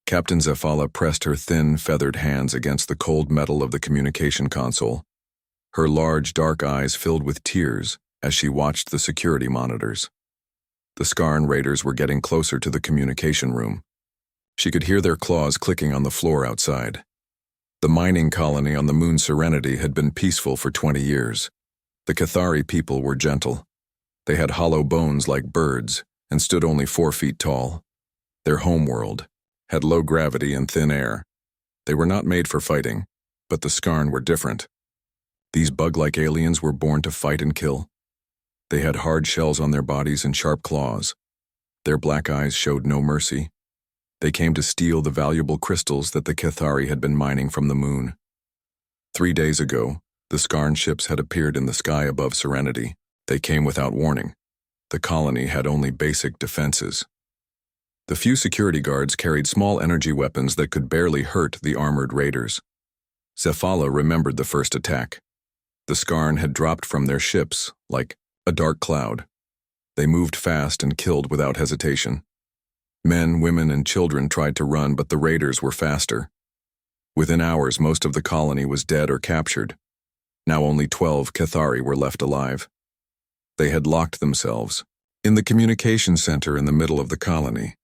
Captain Zephala pressed her thin, feathered hands against the cold metal of the communication console. Her large, dark eyes filled with tears as she watched the security monitors. The Skarn raiders were getting closer to the communication room. She could hear their claws clicking on the floor outside. The mining colony on the moon Serenity had been peaceful for 20 years. The Cathari people were gentle. They had hollow bones like birds and stood only 4 feet tall. Their homeworld had low gravity and thin air. They were not made for fighting, but the Skarn were different. These bug-like aliens were born to fight and kill. They had hard shells on their bodies and sharp claws. Their black eyes showed no mercy. They came to steal the valuable crystals that the Cathari had been mining from the moon. 3 days ago, the Skarn ships had appeared in the sky above Serenity. They came without warning. The colony had only basic defenses. The few security guards carried small energy weapons that could barely hurt the armored raiders. Zephala remembered the first attack. The Skarn had dropped from their ships like a dark cloud. They moved fast and killed without hesitation. Men, women, and children tried to run, but the raiders were faster. Within hours, most of the colony was dead or captured. Now only 12 Cathari were left alive. They had locked themselves in the communication center in the middle of the colony.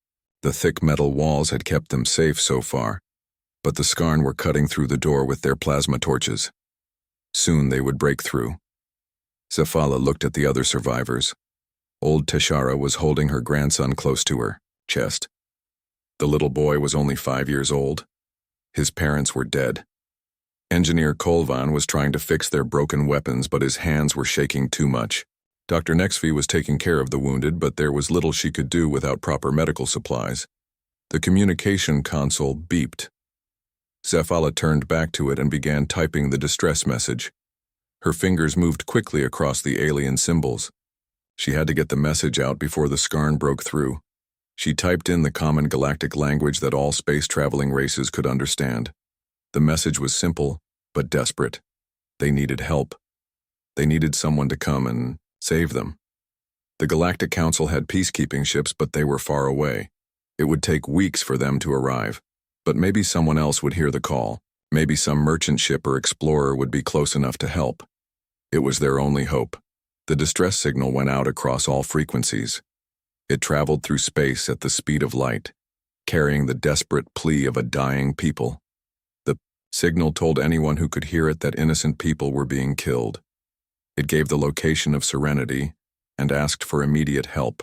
The thick metal walls had kept them safe so far, but the Skarn were cutting through the door with their plasma torches. Soon they would break through. Zephala looked at the other survivors. Old Teshara was holding her grandson close to her chest. The little boy was only 5 years old. His parents were dead. Engineer Kolvan was trying to fix their broken weapons, but his hands were shaking too much. Dr. Nexvi was taking care of the wounded, but there was little she could do without proper medical supplies. The communication console beeped. Zephala turned back to it and began typing the distress message. Her fingers moved quickly across the alien symbols. She had to get the message out before the Skarn broke through. She typed in the common galactic language that all space-traveling races could understand. The message was simple, but desperate. They needed help. They needed someone to come and save them. The Galactic Council had peacekeeping ships, but they were far away. It would take weeks for them to arrive. But maybe someone else would hear the call. Maybe some merchant ship or explorer would be close enough to help. It was their only hope. The distress signal went out across all frequencies. It traveled through space at the speed of light, carrying the desperate plea of a dying people. The signal told anyone who could hear it that innocent people were being killed. It gave the location of Serenity and asked for immediate help.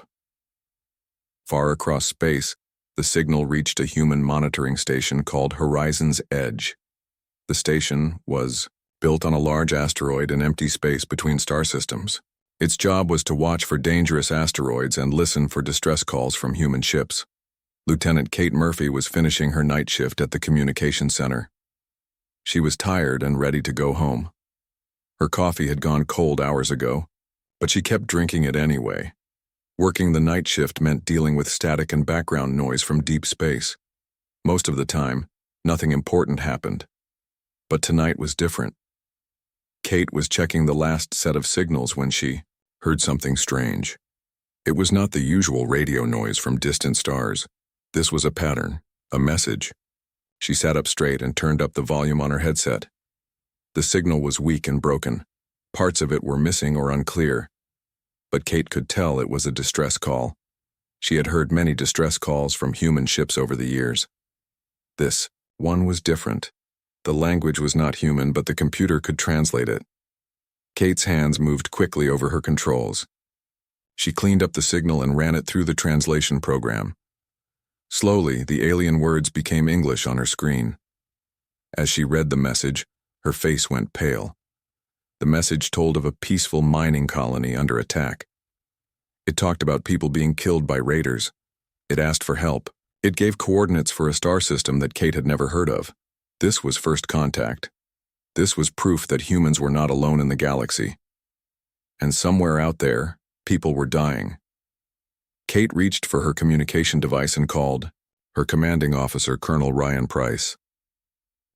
Far across space, the signal reached a human monitoring station called Horizon's Edge. The station was built on a large asteroid in empty space between star systems. Its job was to watch for dangerous asteroids and listen for distress calls from human ships. Lieutenant Kate Murphy was finishing her night shift at the communication center. She was tired and ready to go home. Her coffee had gone cold hours ago, but she kept drinking it anyway. Working the night shift meant dealing with static and background noise from deep space. Most of the time, nothing important happened. But tonight was different. Kate was checking the last set of signals when she heard something strange. It was not the usual radio noise from distant stars. This was a pattern, a message. She sat up straight and turned up the volume on her headset. The signal was weak and broken. Parts of it were missing or unclear. But Kate could tell it was a distress call. She had heard many distress calls from human ships over the years. This one was different. The language was not human, but the computer could translate it. Kate's hands moved quickly over her controls. She cleaned up the signal and ran it through the translation program. Slowly, the alien words became English on her screen. As she read the message, her face went pale. The message told of a peaceful mining colony under attack. It talked about people being killed by raiders. It asked for help. It gave coordinates for a star system that Kate had never heard of. This was first contact. This was proof that humans were not alone in the galaxy. And somewhere out there, people were dying. Kate reached for her communication device and called her commanding officer, Colonel Ryan Price.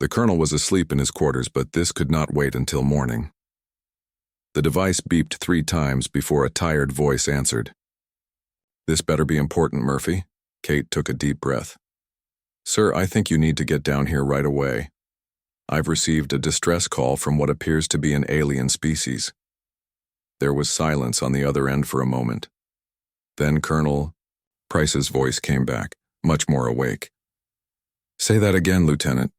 The colonel was asleep in his quarters, but this could not wait until morning. The device beeped 3 times before a tired voice answered. "This better be important, Murphy." Kate took a deep breath. Sir, I think you need to get down here right away. I've received a distress call from what appears to be an alien species. There was silence on the other end for a moment. Then Colonel Price's voice came back, much more awake. Say that again, Lieutenant.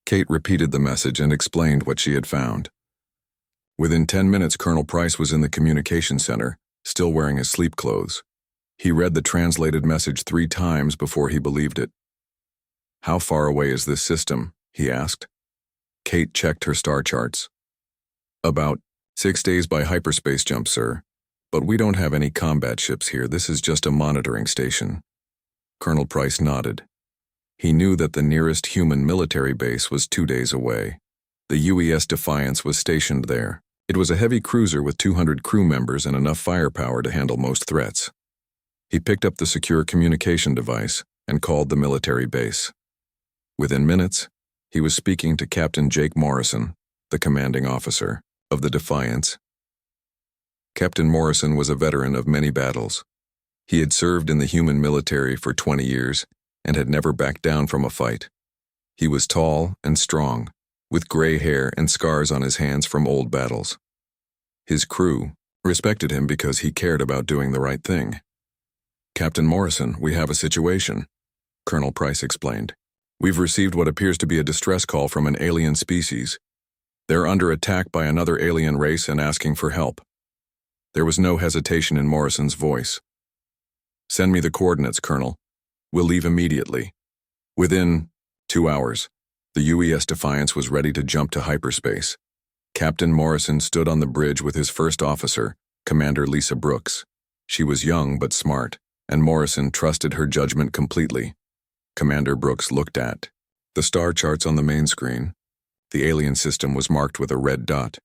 Kate repeated the message and explained what she had found. Within 10 minutes, Colonel Price was in the communication center, still wearing his sleep clothes. He read the translated message 3 times before he believed it. How far away is this system? He asked. Kate checked her star charts. About 6 days by hyperspace jump, sir. But we don't have any combat ships here. This is just a monitoring station. Colonel Price nodded. He knew that the nearest human military base was 2 days away. The UES Defiance was stationed there. It was a heavy cruiser with 200 crew members and enough firepower to handle most threats. He picked up the secure communication device and called the military base. Within minutes, he was speaking to Captain Jake Morrison, the commanding officer of the Defiance. Captain Morrison was a veteran of many battles. He had served in the human military for 20 years and had never backed down from a fight. He was tall and strong, with gray hair and scars on his hands from old battles. His crew respected him because he cared about doing the right thing. Captain Morrison, we have a situation, Colonel Price explained. We've received what appears to be a distress call from an alien species. They're under attack by another alien race and asking for help. There was no hesitation in Morrison's voice. Send me the coordinates, Colonel. We'll leave immediately. Within 2 hours, the UES Defiance was ready to jump to hyperspace. Captain Morrison stood on the bridge with his first officer, Commander Lisa Brooks. She was young but smart, and Morrison trusted her judgment completely. Commander Brooks looked at the star charts on the main screen. The alien system was marked with a red dot.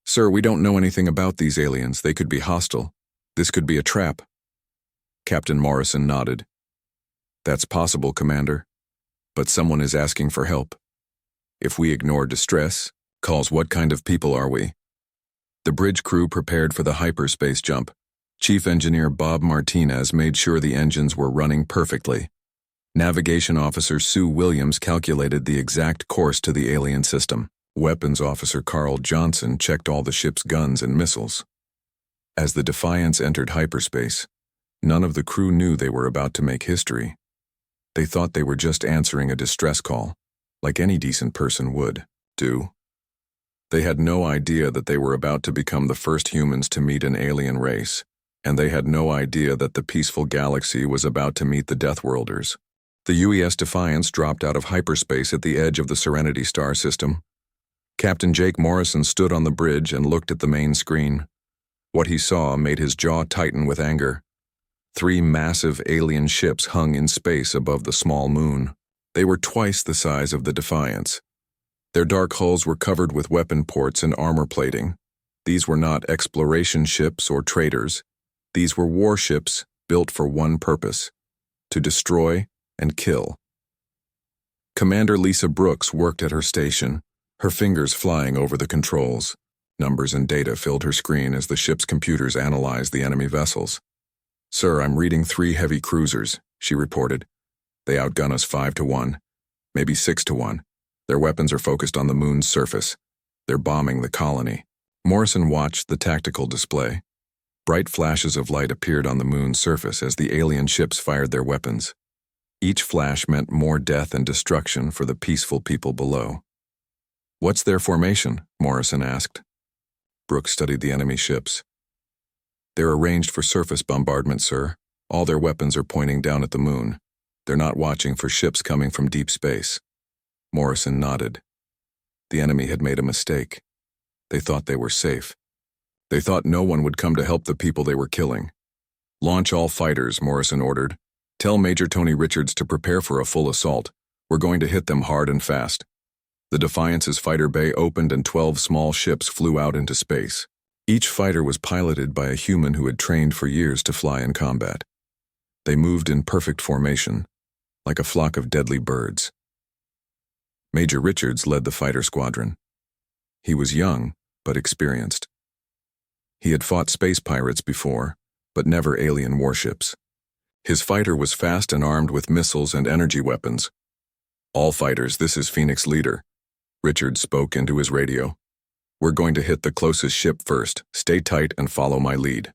Sir, we don't know anything about these aliens. They could be hostile. This could be a trap. Captain Morrison nodded. That's possible, Commander. But someone is asking for help. If we ignore distress calls, what kind of people are we? The bridge crew prepared for the hyperspace jump. Chief Engineer Bob Martinez made sure the engines were running perfectly. Navigation Officer Sue Williams calculated the exact course to the alien system. Weapons Officer Carl Johnson checked all the ship's guns and missiles. As the Defiance entered hyperspace, none of the crew knew they were about to make history. They thought they were just answering a distress call, like any decent person would do. They had no idea that they were about to become the first humans to meet an alien race, and they had no idea that the peaceful galaxy was about to meet the Deathworlders. The UES Defiance dropped out of hyperspace at the edge of the Serenity star system. Captain Jake Morrison stood on the bridge and looked at the main screen. What he saw made his jaw tighten with anger. 3 massive alien ships hung in space above the small moon. They were twice the size of the Defiance. Their dark hulls were covered with weapon ports and armor plating. These were not exploration ships or traders. These were warships built for one purpose: to destroy and kill. Commander Lisa Brooks worked at her station, her fingers flying over the controls. Numbers and data filled her screen as the ship's computers analyzed the enemy vessels. Sir, I'm reading 3 heavy cruisers, she reported. They outgun us 5-1, maybe 6-1. Their weapons are focused on the moon's surface. They're bombing the colony. Morrison watched the tactical display. Bright flashes of light appeared on the moon's surface as the alien ships fired their weapons. Each flash meant more death and destruction for the peaceful people below. What's their formation? Morrison asked. Brooks studied the enemy ships. They're arranged for surface bombardment, sir. All their weapons are pointing down at the moon. They're not watching for ships coming from deep space. Morrison nodded. The enemy had made a mistake. They thought they were safe. They thought no one would come to help the people they were killing. Launch all fighters, Morrison ordered. Tell Major Tony Richards to prepare for a full assault. We're going to hit them hard and fast. The Defiance's fighter bay opened and 12 small ships flew out into space. Each fighter was piloted by a human who had trained for years to fly in combat. They moved in perfect formation, like a flock of deadly birds. Major Richards led the fighter squadron. He was young, but experienced. He had fought space pirates before, but never alien warships. His fighter was fast and armed with missiles and energy weapons. "All fighters, this is Phoenix Leader," Richard spoke into his radio. "We're going to hit the closest ship first. Stay tight and follow my lead."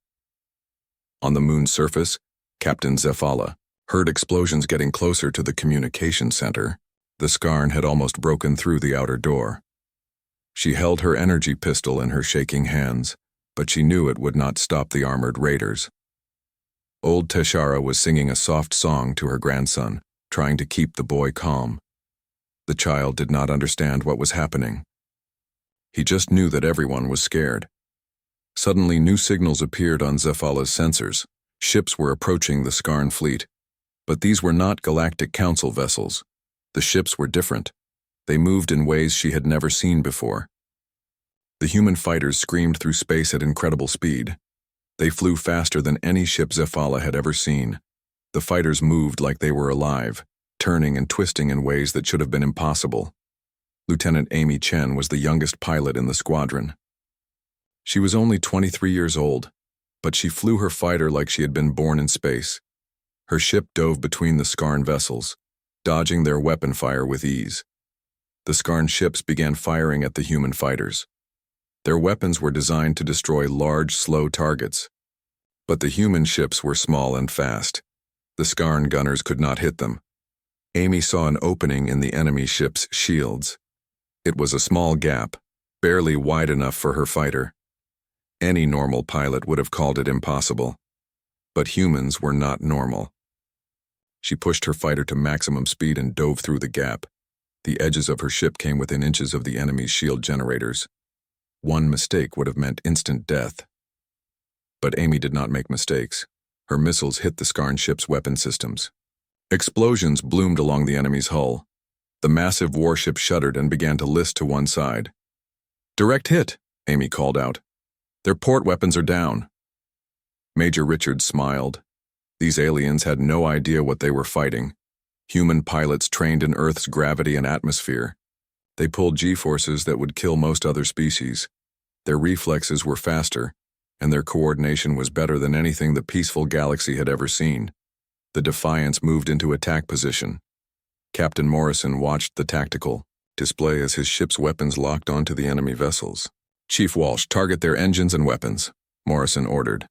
On the moon's surface, Captain Zephala heard explosions getting closer to the communication center. The Skarn had almost broken through the outer door. She held her energy pistol in her shaking hands, but she knew it would not stop the armored raiders. Old Teshara was singing a soft song to her grandson, trying to keep the boy calm. The child did not understand what was happening. He just knew that everyone was scared. Suddenly, new signals appeared on Zephala's sensors. Ships were approaching the Skarn fleet. But these were not Galactic Council vessels. The ships were different. They moved in ways she had never seen before. The human fighters screamed through space at incredible speed. They flew faster than any ship Zephala had ever seen. The fighters moved like they were alive, turning and twisting in ways that should have been impossible. Lieutenant Amy Chen was the youngest pilot in the squadron. She was only 23 years old, but she flew her fighter like she had been born in space. Her ship dove between the Skarn vessels, dodging their weapon fire with ease. The Skarn ships began firing at the human fighters. Their weapons were designed to destroy large, slow targets. But the human ships were small and fast. The Skarn gunners could not hit them. Amy saw an opening in the enemy ship's shields. It was a small gap, barely wide enough for her fighter. Any normal pilot would have called it impossible. But humans were not normal. She pushed her fighter to maximum speed and dove through the gap. The edges of her ship came within inches of the enemy's shield generators. One mistake would have meant instant death. But Amy did not make mistakes. Her missiles hit the Skarn ship's weapon systems. Explosions bloomed along the enemy's hull. The massive warship shuddered and began to list to one side. "Direct hit," Amy called out. "Their port weapons are down." Major Richard smiled. These aliens had no idea what they were fighting. Human pilots trained in Earth's gravity and atmosphere. They pulled G-forces that would kill most other species. Their reflexes were faster, and their coordination was better than anything the peaceful galaxy had ever seen. The Defiance moved into attack position. Captain Morrison watched the tactical display as his ship's weapons locked onto the enemy vessels. "Chief Walsh, target their engines and weapons," Morrison ordered.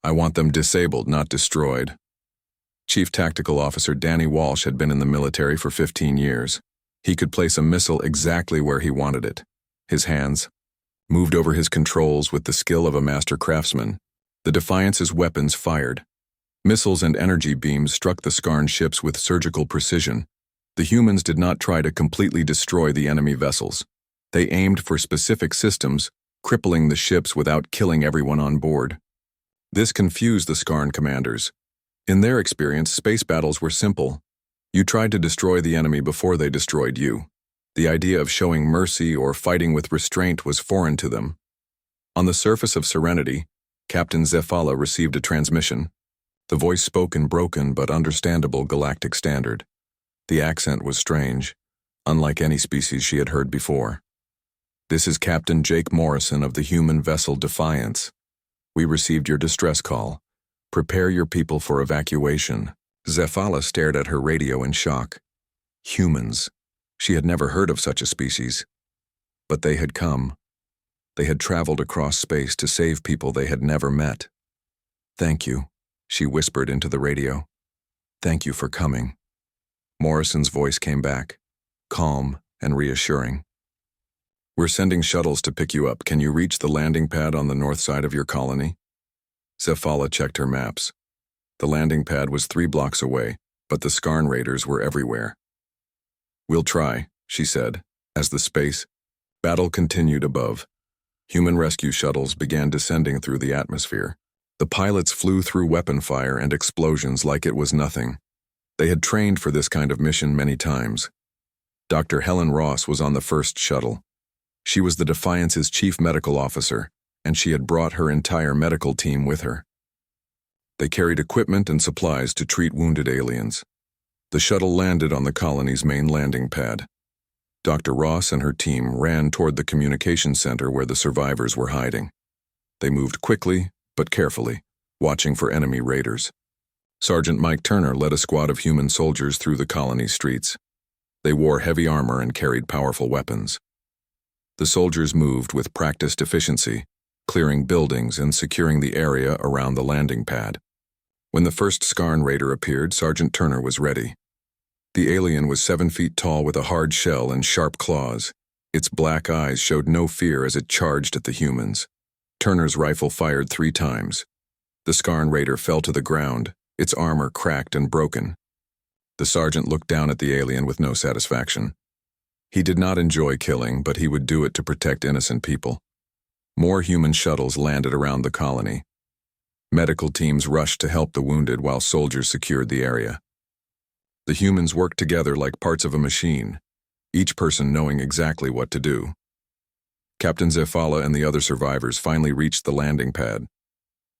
"I want them disabled, not destroyed." Chief Tactical Officer Danny Walsh had been in the military for 15 years. He could place a missile exactly where he wanted it. His hands moved over his controls with the skill of a master craftsman. The Defiance's weapons fired. Missiles and energy beams struck the Skarn ships with surgical precision. The humans did not try to completely destroy the enemy vessels. They aimed for specific systems, crippling the ships without killing everyone on board. This confused the Skarn commanders. In their experience, space battles were simple. You tried to destroy the enemy before they destroyed you. The idea of showing mercy or fighting with restraint was foreign to them. On the surface of Serenity, Captain Zephala received a transmission. The voice spoke in broken but understandable Galactic standard. The accent was strange, unlike any species she had heard before. "This is Captain Jake Morrison of the human vessel Defiance. We received your distress call. Prepare your people for evacuation." Zephala stared at her radio in shock. Humans. She had never heard of such a species. But they had come. They had traveled across space to save people they had never met. "Thank you," she whispered into the radio. "Thank you for coming." Morrison's voice came back, calm and reassuring. "We're sending shuttles to pick you up. Can you reach the landing pad on the north side of your colony?" Zephala checked her maps. The landing pad was 3 blocks away, but the Skarn raiders were everywhere. "We'll try," she said, as the space battle continued above. Human rescue shuttles began descending through the atmosphere. The pilots flew through weapon fire and explosions like it was nothing. They had trained for this kind of mission many times. Dr. Helen Ross was on the first shuttle. She was the Defiance's chief medical officer, and she had brought her entire medical team with her. They carried equipment and supplies to treat wounded aliens. The shuttle landed on the colony's main landing pad. Dr. Ross and her team ran toward the communication center where the survivors were hiding. They moved quickly, but carefully, watching for enemy raiders. Sergeant Mike Turner led a squad of human soldiers through the colony's streets. They wore heavy armor and carried powerful weapons. The soldiers moved with practiced efficiency, clearing buildings and securing the area around the landing pad. When the first Skarn raider appeared, Sergeant Turner was ready. The alien was 7 feet tall with a hard shell and sharp claws. Its black eyes showed no fear as it charged at the humans. Turner's rifle fired 3 times. The Skarn raider fell to the ground, its armor cracked and broken. The sergeant looked down at the alien with no satisfaction. He did not enjoy killing, but he would do it to protect innocent people. More human shuttles landed around the colony. Medical teams rushed to help the wounded while soldiers secured the area. The humans worked together like parts of a machine, each person knowing exactly what to do. Captain Zefala and the other survivors finally reached the landing pad.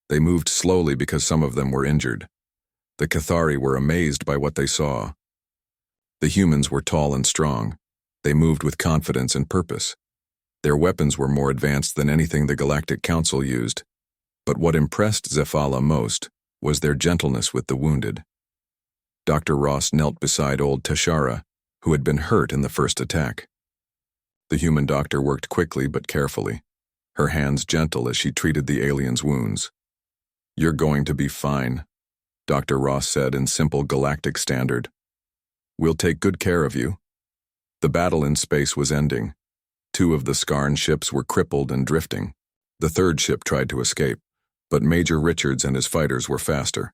They moved slowly because some of them were injured. The Cathari were amazed by what they saw. The humans were tall and strong. They moved with confidence and purpose. Their weapons were more advanced than anything the Galactic Council used. But what impressed Zefala most was their gentleness with the wounded. Dr. Ross knelt beside old Tashara, who had been hurt in the first attack. The human doctor worked quickly but carefully, her hands gentle as she treated the alien's wounds. "You're going to be fine," Dr. Ross said in simple Galactic standard. "We'll take good care of you." The battle in space was ending. 2 of the Skarn ships were crippled and drifting. The 3rd ship tried to escape, but Major Richards and his fighters were faster.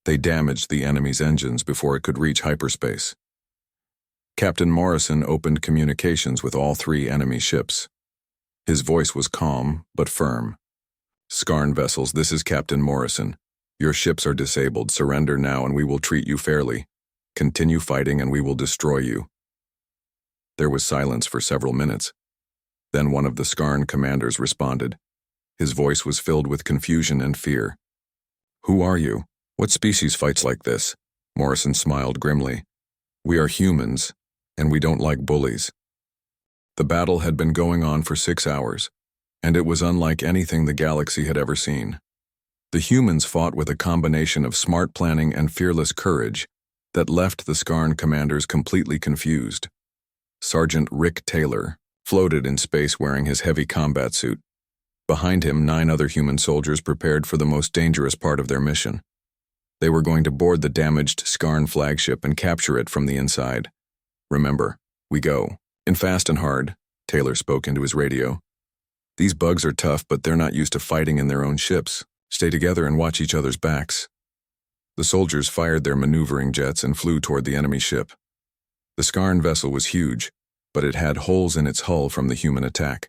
They damaged the enemy's engines before it could reach hyperspace. Captain Morrison opened communications with all 3 enemy ships. His voice was calm but firm. "Skarn vessels, this is Captain Morrison. Your ships are disabled. Surrender now and we will treat you fairly. Continue fighting and we will destroy you." There was silence for several minutes. Then one of the Skarn commanders responded. His voice was filled with confusion and fear. "Who are you? What species fights like this?" Morrison smiled grimly. "We are humans, and we don't like bullies." The battle had been going on for 6 hours, and it was unlike anything the galaxy had ever seen. The humans fought with a combination of smart planning and fearless courage that left the Skarn commanders completely confused. Sergeant Rick Taylor floated in space wearing his heavy combat suit. Behind him, 9 other human soldiers prepared for the most dangerous part of their mission. They were going to board the damaged Skarn flagship and capture it from the inside. "Remember, we go in fast and hard," Taylor spoke into his radio. "These bugs are tough, but they're not used to fighting in their own ships. Stay together and watch each other's backs." The soldiers fired their maneuvering jets and flew toward the enemy ship. The Skarn vessel was huge, but it had holes in its hull from the human attack.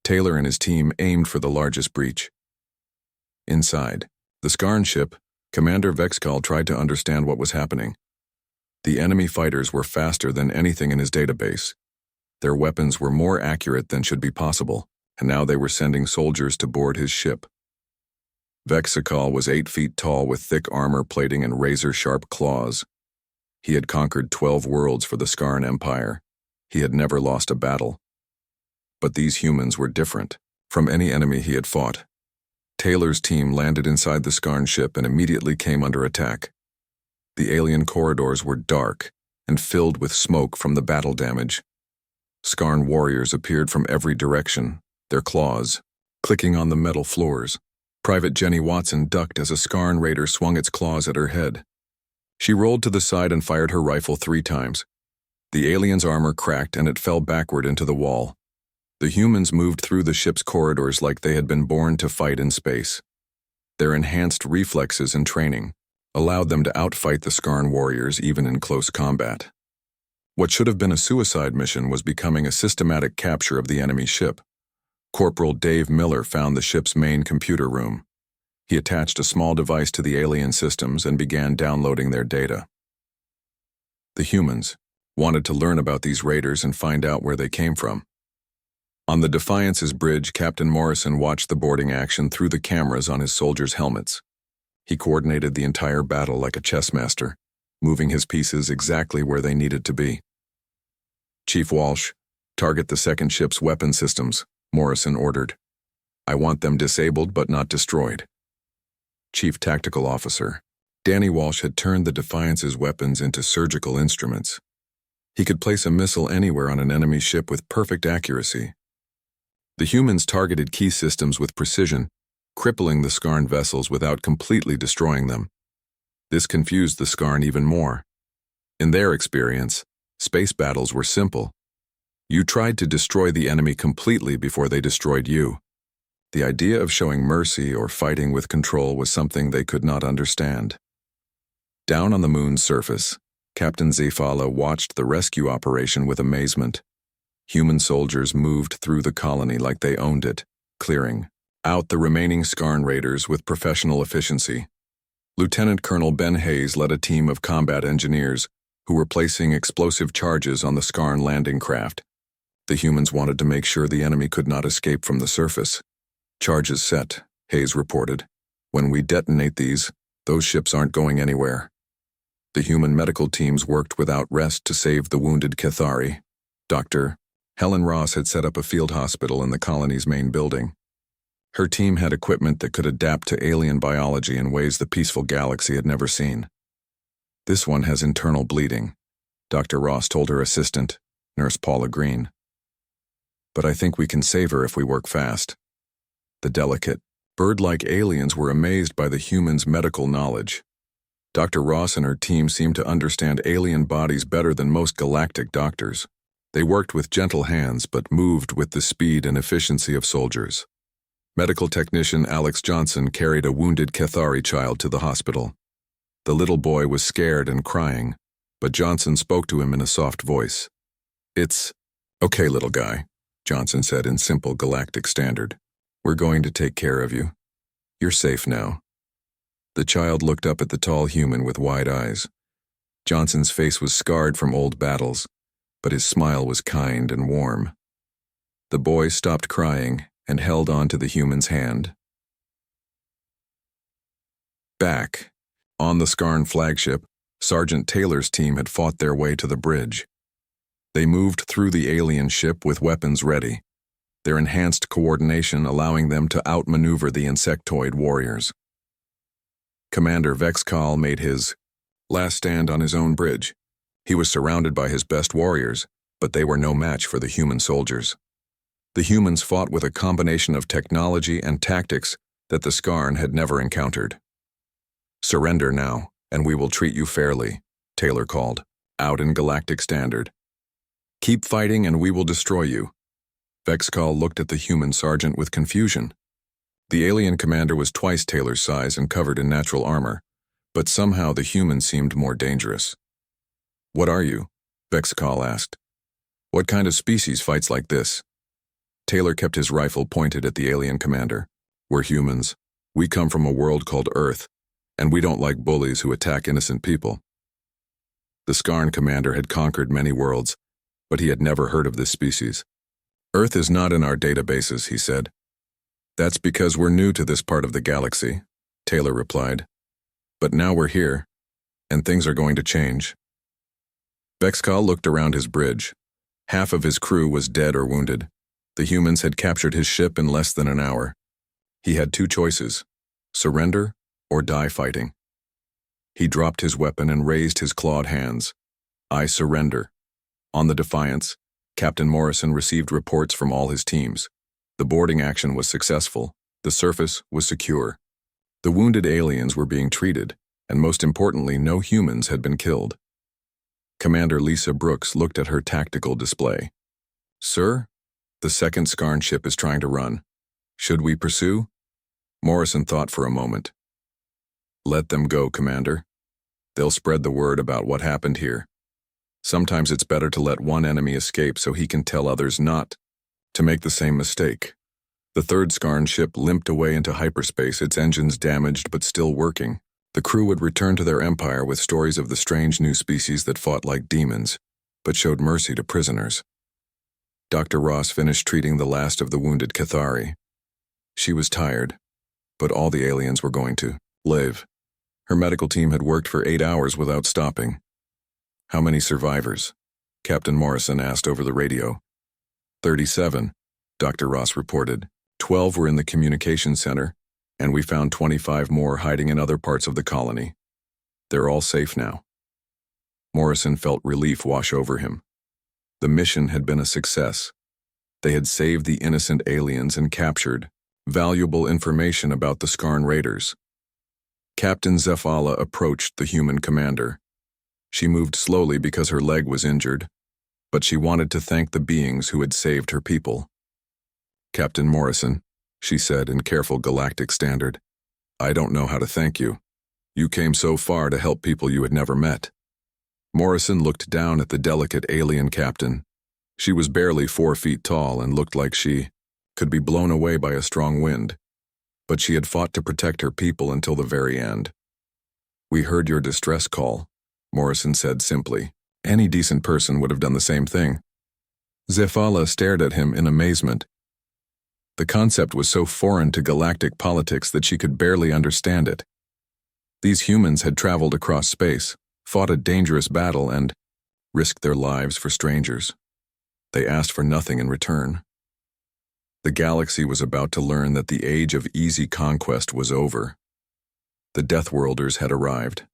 Taylor and his team aimed for the largest breach. Inside the Skarn ship, Commander Vexkal tried to understand what was happening. The enemy fighters were faster than anything in his database. Their weapons were more accurate than should be possible, and now they were sending soldiers to board his ship. Vexkal was 8 feet tall with thick armor plating and razor-sharp claws. He had conquered 12 worlds for the Skarn Empire. He had never lost a battle. But these humans were different from any enemy he had fought. Taylor's team landed inside the Skarn ship and immediately came under attack. The alien corridors were dark and filled with smoke from the battle damage. Skarn warriors appeared from every direction, their claws clicking on the metal floors. Private Jenny Watson ducked as a Skarn raider swung its claws at her head. She rolled to the side and fired her rifle 3 times. The alien's armor cracked and it fell backward into the wall. The humans moved through the ship's corridors like they had been born to fight in space. Their enhanced reflexes and training allowed them to outfight the Skarn warriors even in close combat. What should have been a suicide mission was becoming a systematic capture of the enemy ship. Corporal Dave Miller found the ship's main computer room. He attached a small device to the alien systems and began downloading their data. The humans wanted to learn about these raiders and find out where they came from. On the Defiance's bridge, Captain Morrison watched the boarding action through the cameras on his soldiers' helmets. He coordinated the entire battle like a chess master, moving his pieces exactly where they needed to be. "Chief Walsh, target the 2nd ship's weapon systems," Morrison ordered. "I want them disabled but not destroyed." "Chief Tactical Officer, Danny Walsh had turned the Defiance's weapons into surgical instruments. He could place a missile anywhere on an enemy ship with perfect accuracy. The humans targeted key systems with precision, crippling the Skarn vessels without completely destroying them. This confused the Skarn even more. In their experience, space battles were simple. You tried to destroy the enemy completely before they destroyed you. The idea of showing mercy or fighting with control was something they could not understand. Down on the moon's surface, Captain Zefala watched the rescue operation with amazement. Human soldiers moved through the colony like they owned it, clearing out the remaining Skarn raiders with professional efficiency. Lieutenant Colonel Ben Hayes led a team of combat engineers who were placing explosive charges on the Skarn landing craft. The humans wanted to make sure the enemy could not escape from the surface. Charges set, Hayes reported. When we detonate these, those ships aren't going anywhere. The human medical teams worked without rest to save the wounded Cathari. Dr. Helen Ross had set up a field hospital in the colony's main building. Her team had equipment that could adapt to alien biology in ways the peaceful galaxy had never seen. This one has internal bleeding, Dr. Ross told her assistant, Nurse Paula Green. But I think we can save her if we work fast. The delicate, bird-like aliens were amazed by the humans' medical knowledge. Dr. Ross and her team seemed to understand alien bodies better than most galactic doctors. They worked with gentle hands but moved with the speed and efficiency of soldiers. Medical technician Alex Johnson carried a wounded Cathari child to the hospital. The little boy was scared and crying, but Johnson spoke to him in a soft voice. "It's okay, little guy," Johnson said in simple galactic standard. "We're going to take care of you. You're safe now." The child looked up at the tall human with wide eyes. Johnson's face was scarred from old battles, but his smile was kind and warm. The boy stopped crying and held on to the human's hand. Back, on the Skarn flagship, Sergeant Taylor's team had fought their way to the bridge. They moved through the alien ship with weapons ready, their enhanced coordination allowing them to outmaneuver the insectoid warriors. Commander Vexcal made his last stand on his own bridge. He was surrounded by his best warriors, but they were no match for the human soldiers. The humans fought with a combination of technology and tactics that the Skarn had never encountered. "Surrender now, and we will treat you fairly," Taylor called, out in galactic standard. "Keep fighting and we will destroy you." Vexcal looked at the human sergeant with confusion. The alien commander was twice Taylor's size and covered in natural armor, but somehow the human seemed more dangerous. "What are you?" Vexcal asked. "What kind of species fights like this?" Taylor kept his rifle pointed at the alien commander. "We're humans. We come from a world called Earth, and we don't like bullies who attack innocent people." The Skarn commander had conquered many worlds, but he had never heard of this species. "Earth is not in our databases," he said. "That's because we're new to this part of the galaxy," Taylor replied. "But now we're here, and things are going to change." Vexcal looked around his bridge. Half of his crew was dead or wounded. The humans had captured his ship in less than an hour. He had two choices: surrender or die fighting. He dropped his weapon and raised his clawed hands. "I surrender." On the Defiance, Captain Morrison received reports from all his teams. The boarding action was successful. The surface was secure. The wounded aliens were being treated, and most importantly, no humans had been killed. Commander Lisa Brooks looked at her tactical display. "Sir, the second Skarn ship is trying to run. Should we pursue?" Morrison thought for a moment. "Let them go, Commander. They'll spread the word about what happened here. Sometimes it's better to let one enemy escape so he can tell others not to make the same mistake." The third Skarn ship limped away into hyperspace, its engines damaged but still working. The crew would return to their empire with stories of the strange new species that fought like demons, but showed mercy to prisoners. Dr. Ross finished treating the last of the wounded Cathari. She was tired, but all the aliens were going to live. Her medical team had worked for 8 hours without stopping. "How many survivors?" Captain Morrison asked over the radio. 37, Dr. Ross reported. 12 were in the communications center, and we found 25 more hiding in other parts of the colony. They're all safe now. Morrison felt relief wash over him. The mission had been a success. They had saved the innocent aliens and captured valuable information about the Skarn raiders. Captain Zephala approached the human commander. She moved slowly because her leg was injured, but she wanted to thank the beings who had saved her people. "Captain Morrison," she said in careful Galactic standard, "I don't know how to thank you. You came so far to help people you had never met." Morrison looked down at the delicate alien captain. She was barely 4 feet tall and looked like she could be blown away by a strong wind, but she had fought to protect her people until the very end. "We heard your distress call," Morrison said simply. Any decent person would have done the same thing. Zephala stared at him in amazement. The concept was so foreign to galactic politics that she could barely understand it. These humans had traveled across space, fought a dangerous battle, and risked their lives for strangers. They asked for nothing in return. The galaxy was about to learn that the age of easy conquest was over. The Deathworlders had arrived.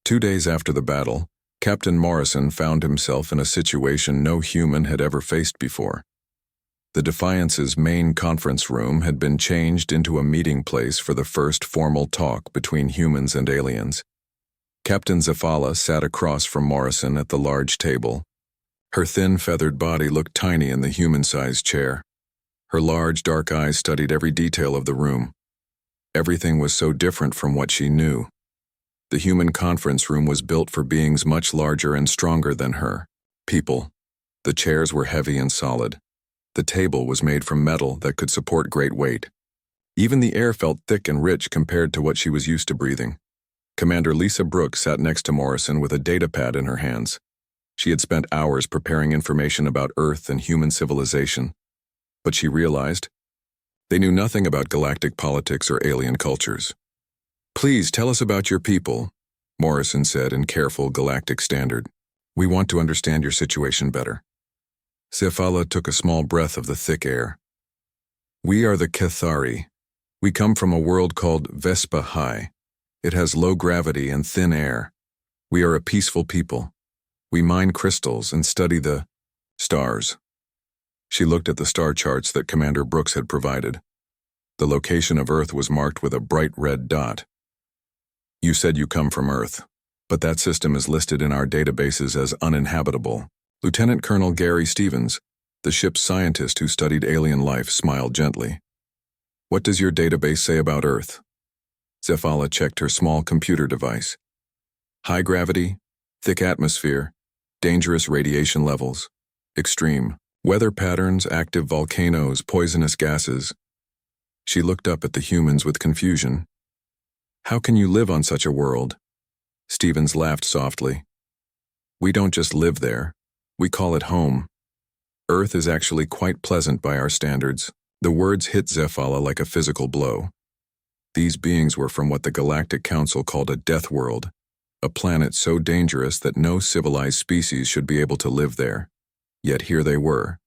2 days after the battle, Captain Morrison found himself in a situation no human had ever faced before. The Defiance's main conference room had been changed into a meeting place for the first formal talk between humans and aliens. Captain Zephala sat across from Morrison at the large table. Her thin, feathered body looked tiny in the human-sized chair. Her large, dark eyes studied every detail of the room. Everything was so different from what she knew. The human conference room was built for beings much larger and stronger than her. People. The chairs were heavy and solid. The table was made from metal that could support great weight. Even the air felt thick and rich compared to what she was used to breathing. Commander Lisa Brooks sat next to Morrison with a datapad in her hands. She had spent hours preparing information about Earth and human civilization. But she realized they knew nothing about galactic politics or alien cultures. "Please tell us about your people," Morrison said in careful Galactic standard. "We want to understand your situation better." Zephala took a small breath of the thick air. "We are the Cathari. We come from a world called Vespa High. It has low gravity and thin air. We are a peaceful people. We mine crystals and study the stars." She looked at the star charts that Commander Brooks had provided. The location of Earth was marked with a bright red dot. "You said you come from Earth, but that system is listed in our databases as uninhabitable." Lieutenant Colonel Gary Stevens, the ship's scientist who studied alien life, smiled gently. "What does your database say about Earth?" Zephala checked her small computer device. "High gravity, thick atmosphere, dangerous radiation levels, extreme weather patterns, active volcanoes, poisonous gases." She looked up at the humans with confusion. "How can you live on such a world?" Stevens laughed softly. "We don't just live there. We call it home. Earth is actually quite pleasant by our standards." The words hit Zephala like a physical blow. These beings were from what the Galactic Council called a death world, a planet so dangerous that no civilized species should be able to live there. Yet here they were,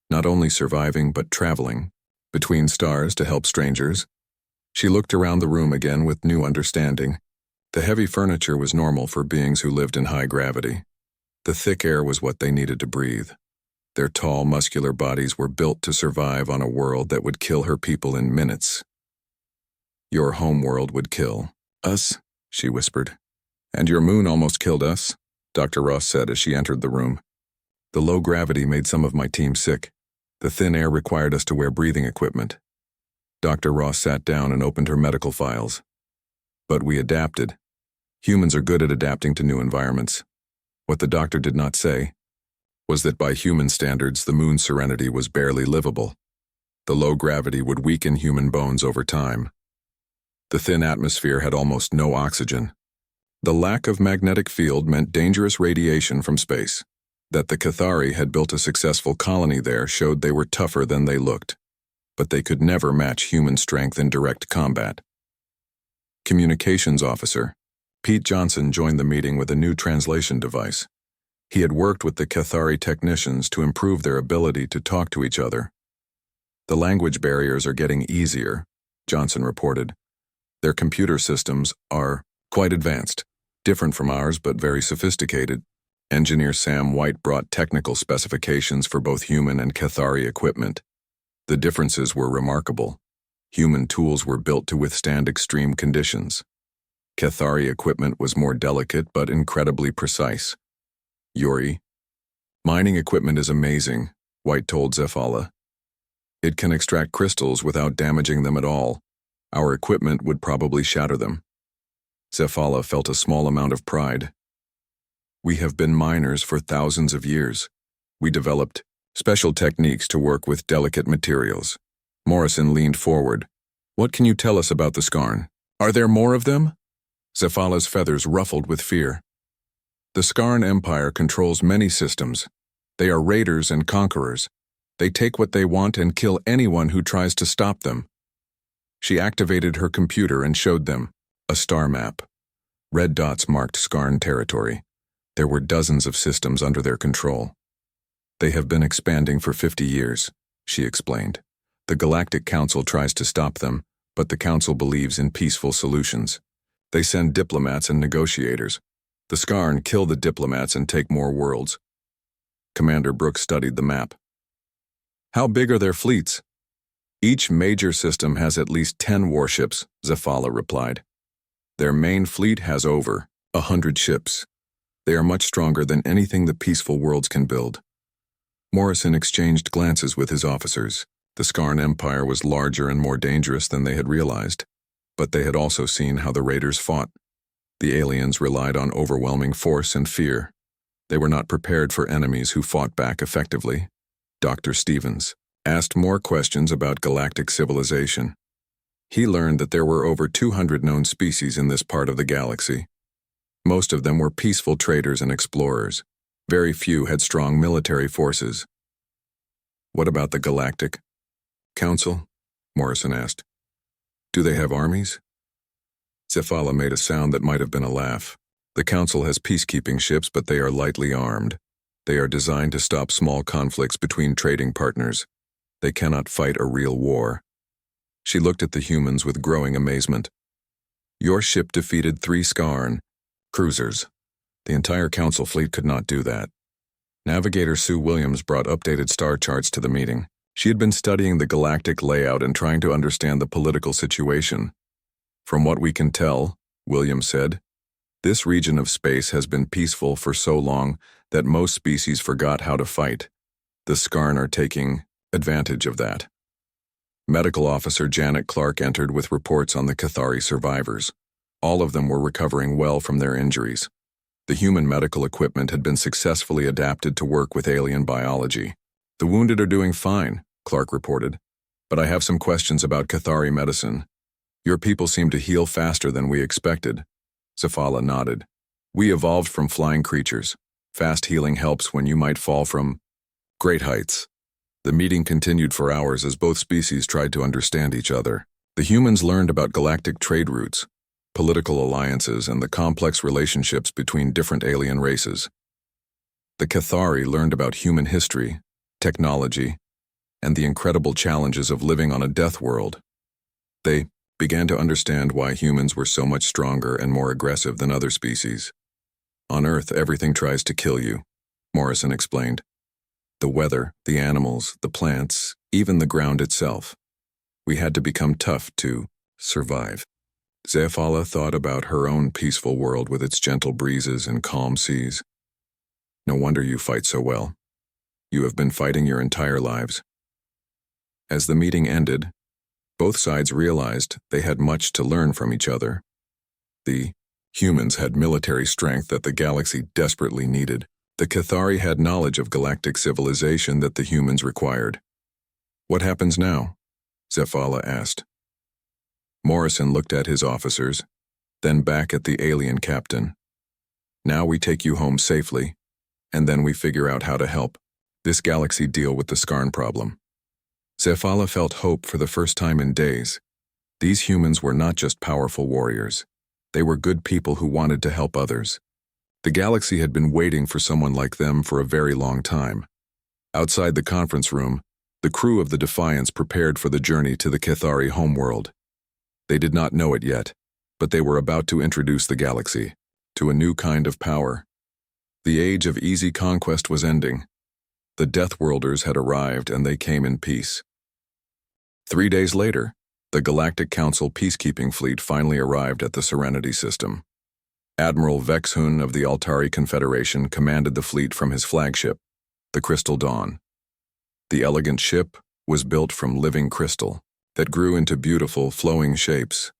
not only surviving but traveling between stars to help strangers. She looked around the room again with new understanding. The heavy furniture was normal for beings who lived in high gravity. The thick air was what they needed to breathe. Their tall, muscular bodies were built to survive on a world that would kill her people in minutes. "Your home world would kill us," she whispered. "And your moon almost killed us," Dr. Ross said as she entered the room. "The low gravity made some of my team sick. The thin air required us to wear breathing equipment." Dr. Ross sat down and opened her medical files. "But we adapted. Humans are good at adapting to new environments." What the doctor did not say was that by human standards, the moon's serenity was barely livable. The low gravity would weaken human bones over time. The thin atmosphere had almost no oxygen. The lack of magnetic field meant dangerous radiation from space. That the Cathari had built a successful colony there showed they were tougher than they looked, but they could never match human strength in direct combat. Communications Officer Pete Johnson joined the meeting with a new translation device. He had worked with the Cathari technicians to improve their ability to talk to each other. "The language barriers are getting easier," Johnson reported. "Their computer systems are quite advanced. different from ours but very sophisticated. Engineer Sam White brought technical specifications for both human and Cathari equipment. The differences were remarkable. Human tools were built to withstand extreme conditions. Cathari equipment was more delicate but incredibly precise. Yuri, mining equipment is amazing, White told Zephala. It can extract crystals without damaging them at all. Our equipment would probably shatter them. Zephala felt a small amount of pride. We have been miners for thousands of years. We developed special techniques to work with delicate materials. Morrison leaned forward. What can you tell us about the Skarn? Are there more of them? Zephala's feathers ruffled with fear. The Skarn Empire controls many systems. They are raiders and conquerors. They take what they want and kill anyone who tries to stop them. She activated her computer and showed them a star map. Red dots marked Skarn territory. There were dozens of systems under their control. They have been expanding for 50 years, she explained. The Galactic Council tries to stop them, but the Council believes in peaceful solutions. They send diplomats and negotiators. The Skarn kill the diplomats and take more worlds. Commander Brooks studied the map. How big are their fleets? Each major system has at least 10 warships, Zephala replied. Their main fleet has over 100 ships. They are much stronger than anything the peaceful worlds can build. Morrison exchanged glances with his officers. The Skarn Empire was larger and more dangerous than they had realized, but they had also seen how the raiders fought. The aliens relied on overwhelming force and fear. They were not prepared for enemies who fought back effectively. Dr. Stevens asked more questions about galactic civilization. He learned that there were over 200 known species in this part of the galaxy. Most of them were peaceful traders and explorers. Very few had strong military forces. What about the Galactic Council? Morrison asked. Do they have armies? Zephala made a sound that might have been a laugh. The Council has peacekeeping ships, but they are lightly armed. They are designed to stop small conflicts between trading partners. They cannot fight a real war. She looked at the humans with growing amazement. Your ship defeated 3 Skarn cruisers. The entire Council fleet could not do that. Navigator Sue Williams brought updated star charts to the meeting. She had been studying the galactic layout and trying to understand the political situation. From what we can tell, Williams said, this region of space has been peaceful for so long that most species forgot how to fight. The Skarn are taking advantage of that. Medical Officer Janet Clark entered with reports on the Cathari survivors. All of them were recovering well from their injuries. The human medical equipment had been successfully adapted to work with alien biology. The wounded are doing fine, Clark reported, but I have some questions about Cathari medicine. Your people seem to heal faster than we expected. Zephala nodded. We evolved from flying creatures. Fast healing helps when you might fall from great heights. The meeting continued for hours as both species tried to understand each other. The humans learned about galactic trade routes, political alliances, and the complex relationships between different alien races. The Cathari learned about human history, technology, and the incredible challenges of living on a death world. They began to understand why humans were so much stronger and more aggressive than other species. On Earth, everything tries to kill you, Morrison explained. The weather, the animals, the plants, even the ground itself. We had to become tough to survive. Zephala thought about her own peaceful world with its gentle breezes and calm seas. No wonder you fight so well. You have been fighting your entire lives. As the meeting ended, both sides realized they had much to learn from each other. The humans had military strength that the galaxy desperately needed. The Cathari had knowledge of galactic civilization that the humans required. What happens now? Zephala asked. Morrison looked at his officers, then back at the alien captain. Now we take you home safely, and then we figure out how to help this galaxy deal with the Skarn problem. Zephala felt hope for the first time in days. These humans were not just powerful warriors. They were good people who wanted to help others. The galaxy had been waiting for someone like them for a very long time. Outside the conference room, the crew of the Defiance prepared for the journey to the Cathari homeworld. They did not know it yet, but they were about to introduce the galaxy to a new kind of power. The age of easy conquest was ending. The Deathworlders had arrived, and they came in peace. 3 days later, the Galactic Council peacekeeping fleet finally arrived at the Serenity system. Admiral Vexhun of the Altari Confederation commanded the fleet from his flagship, the Crystal Dawn. The elegant ship was built from living crystal that grew into beautiful, flowing shapes.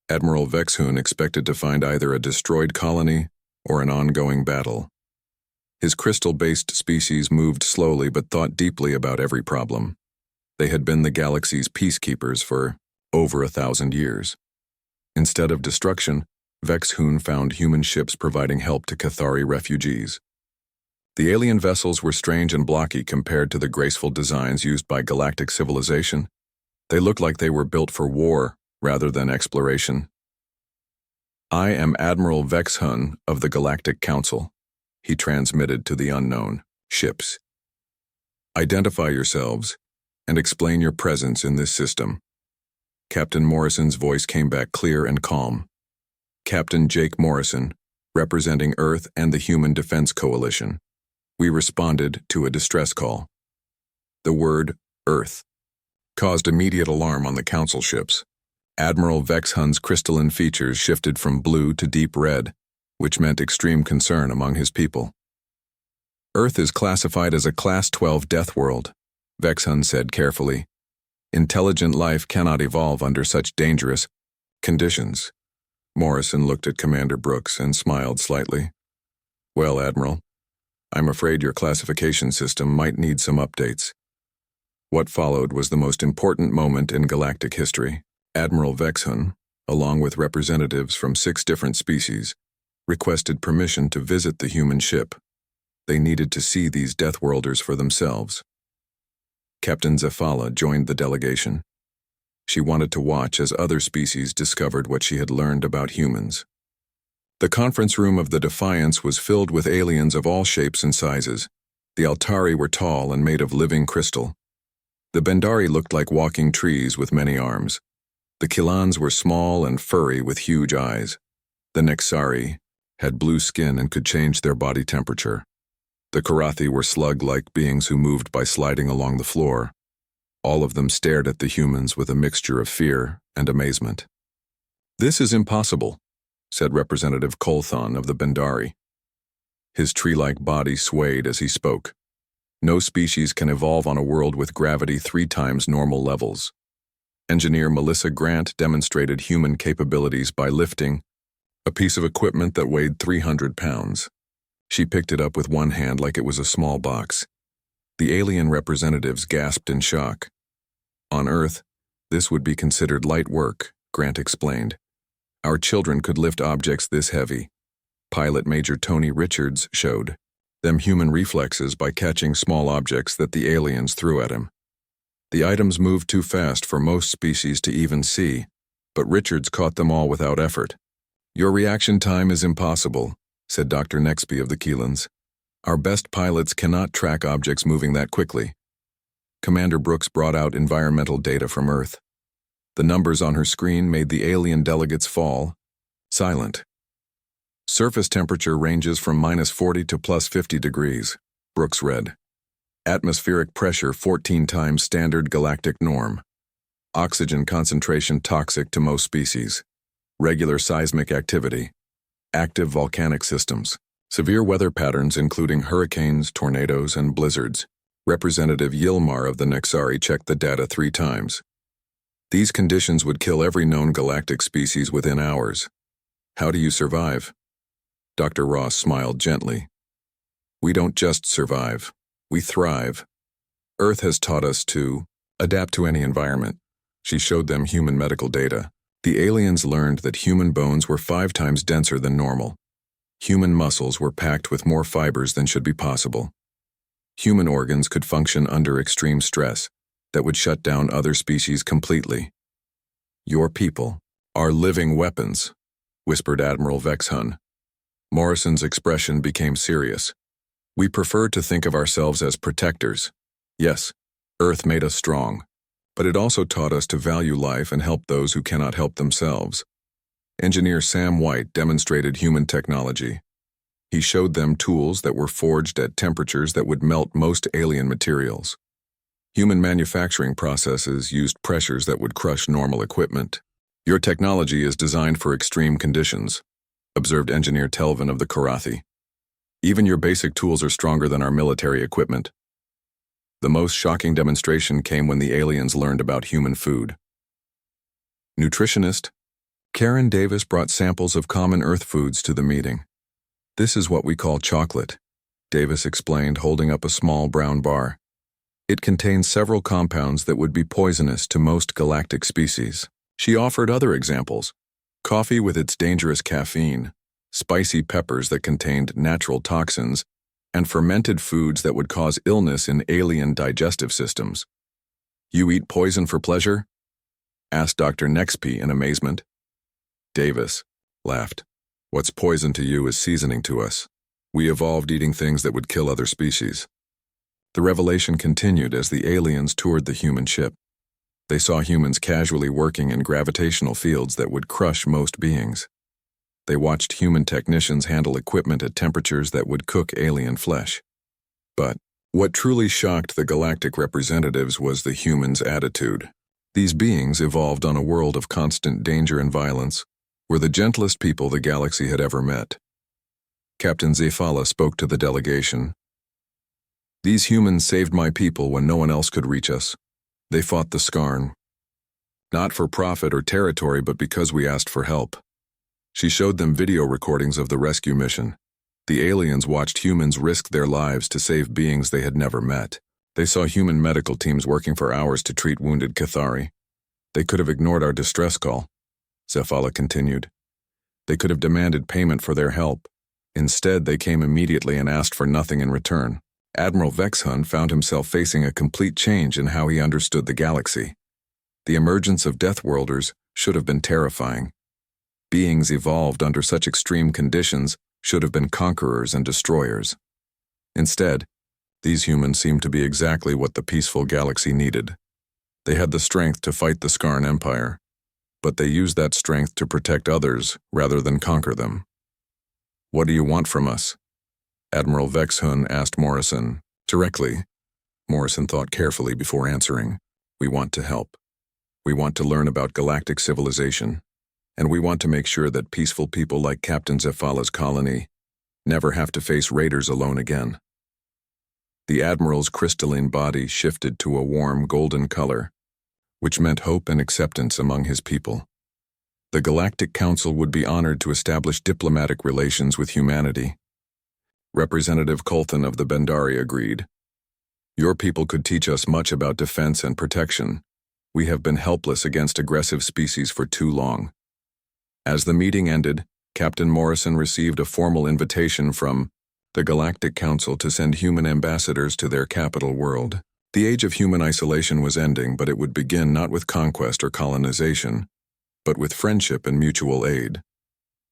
Admiral Vexhun expected to find either a destroyed colony or an ongoing battle. His crystal-based species moved slowly but thought deeply about every problem. They had been the galaxy's peacekeepers for over 1,000 years. Instead of destruction, Vexhun found human ships providing help to Cathari refugees. The alien vessels were strange and blocky compared to the graceful designs used by galactic civilization. They looked like they were built for war rather than exploration. "I am Admiral Vexhun of the Galactic Council," he transmitted to the unknown ships. "Identify yourselves and explain your presence in this system." Captain Morrison's voice came back clear and calm. "Captain Jake Morrison, representing Earth and the Human Defense Coalition. We responded to a distress call." The word Earth caused immediate alarm on the Council ships. Admiral Vexhun's crystalline features shifted from blue to deep red, which meant extreme concern among his people. "Earth is classified as a Class 12 death world," Vexhun said carefully. "Intelligent life cannot evolve under such dangerous conditions." Morrison looked at Commander Brooks and smiled slightly. "Well, Admiral, I'm afraid your classification system might need some updates." What followed was the most important moment in galactic history. Admiral Vexhun, along with representatives from 6 different species, requested permission to visit the human ship. They needed to see these Deathworlders for themselves. Captain Zephala joined the delegation. She wanted to watch as other species discovered what she had learned about humans. The conference room of the Defiance was filled with aliens of all shapes and sizes. The Altari were tall and made of living crystal. The Bendari looked like walking trees with many arms. The Kilans were small and furry with huge eyes. The Nexari had blue skin and could change their body temperature. The Karathi were slug-like beings who moved by sliding along the floor. All of them stared at the humans with a mixture of fear and amazement. "This is impossible," said Representative Kolthon of the Bendari. His tree-like body swayed as he spoke. "No species can evolve on a world with gravity 3 times normal levels." Engineer Melissa Grant demonstrated human capabilities by lifting a piece of equipment that weighed 300 pounds. She picked it up with one hand like it was a small box. The alien representatives gasped in shock. "On Earth, this would be considered light work," Grant explained. "Our children could lift objects this heavy." Pilot Major Tony Richards showed them human reflexes by catching small objects that the aliens threw at him. The items moved too fast for most species to even see, but Richards caught them all without effort. "Your reaction time is impossible," said Dr. Nexby of the Keelans. "Our best pilots cannot track objects moving that quickly." Commander Brooks brought out environmental data from Earth. The numbers on her screen made the alien delegates fall silent. "Surface temperature ranges from -40 to +50 degrees, Brooks read. "Atmospheric pressure 14 times standard galactic norm. Oxygen concentration toxic to most species. Regular seismic activity. Active volcanic systems. Severe weather patterns including hurricanes, tornadoes, and blizzards." Representative Yilmar of the Nexari checked the data 3 times. "These conditions would kill every known galactic species within hours. How do you survive?" Dr. Ross smiled gently. "We don't just survive. We thrive. Earth has taught us to adapt to any environment." She showed them human medical data. The aliens learned that human bones were 5 times denser than normal. Human muscles were packed with more fibers than should be possible. Human organs could function under extreme stress that would shut down other species completely. "Your people are living weapons," whispered Admiral Vexhun. Morrison's expression became serious. "We prefer to think of ourselves as protectors. Yes, Earth made us strong, but it also taught us to value life and help those who cannot help themselves. Engineer Sam White demonstrated human technology. He showed them tools that were forged at temperatures that would melt most alien materials. Human manufacturing processes used pressures that would crush normal equipment. Your technology is designed for extreme conditions, observed Engineer Telvin of the Karathi. Even your basic tools are stronger than our military equipment. The most shocking demonstration came when the aliens learned about human food. Nutritionist Karen Davis brought samples of common Earth foods to the meeting. This is what we call chocolate, Davis explained, holding up a small brown bar. It contains several compounds that would be poisonous to most galactic species. She offered other examples: coffee with its dangerous caffeine, spicy peppers that contained natural toxins, and fermented foods that would cause illness in alien digestive systems. You eat poison for pleasure? Asked Dr. Nexpi in amazement. Davis laughed. What's poison to you is seasoning to us. We evolved eating things that would kill other species. The revelation continued as the aliens toured the human ship. They saw humans casually working in gravitational fields that would crush most beings. They watched human technicians handle equipment at temperatures that would cook alien flesh. But what truly shocked the galactic representatives was the humans' attitude. These beings, evolved on a world of constant danger and violence, were the gentlest people the galaxy had ever met. Captain Zephala spoke to the delegation. These humans saved my people when no one else could reach us. They fought the Skarn, not for profit or territory, but because we asked for help. She showed them video recordings of the rescue mission. The aliens watched humans risk their lives to save beings they had never met. They saw human medical teams working for hours to treat wounded Cathari. They could have ignored our distress call, Zephala continued. They could have demanded payment for their help. Instead, they came immediately and asked for nothing in return. Admiral Vexhun found himself facing a complete change in how he understood the galaxy. The emergence of Deathworlders should have been terrifying. Beings evolved under such extreme conditions should have been conquerors and destroyers. Instead, these humans seemed to be exactly what the peaceful galaxy needed. They had the strength to fight the Skarn Empire, but they used that strength to protect others rather than conquer them. What do you want from us? Admiral Vexhun asked Morrison directly. Morrison thought carefully before answering. We want to help. We want to learn about galactic civilization. And we want to make sure that peaceful people like Captain Zephala's colony never have to face raiders alone again. The Admiral's crystalline body shifted to a warm golden color, which meant hope and acceptance among his people. The Galactic Council would be honored to establish diplomatic relations with humanity. Representative Colton of the Bendari agreed. Your people could teach us much about defense and protection. We have been helpless against aggressive species for too long. As the meeting ended, Captain Morrison received a formal invitation from the Galactic Council to send human ambassadors to their capital world. The age of human isolation was ending, but it would begin not with conquest or colonization, but with friendship and mutual aid.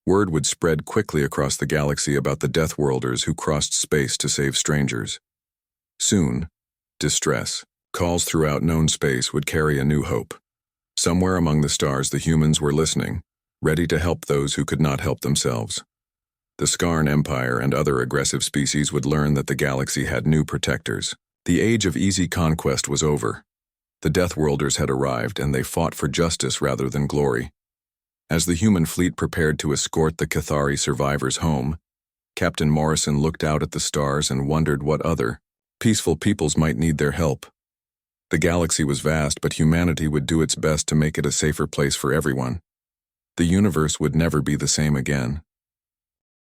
Word would spread quickly across the galaxy about the Deathworlders who crossed space to save strangers. Soon, distress calls throughout known space would carry a new hope. Somewhere among the stars, the humans were listening, ready to help those who could not help themselves. The Skarn Empire and other aggressive species would learn that the galaxy had new protectors. The age of easy conquest was over. The Deathworlders had arrived, and they fought for justice rather than glory. As the human fleet prepared to escort the Cathari survivors home, Captain Morrison looked out at the stars and wondered what other peaceful peoples might need their help. The galaxy was vast, but humanity would do its best to make it a safer place for everyone. The universe would never be the same again.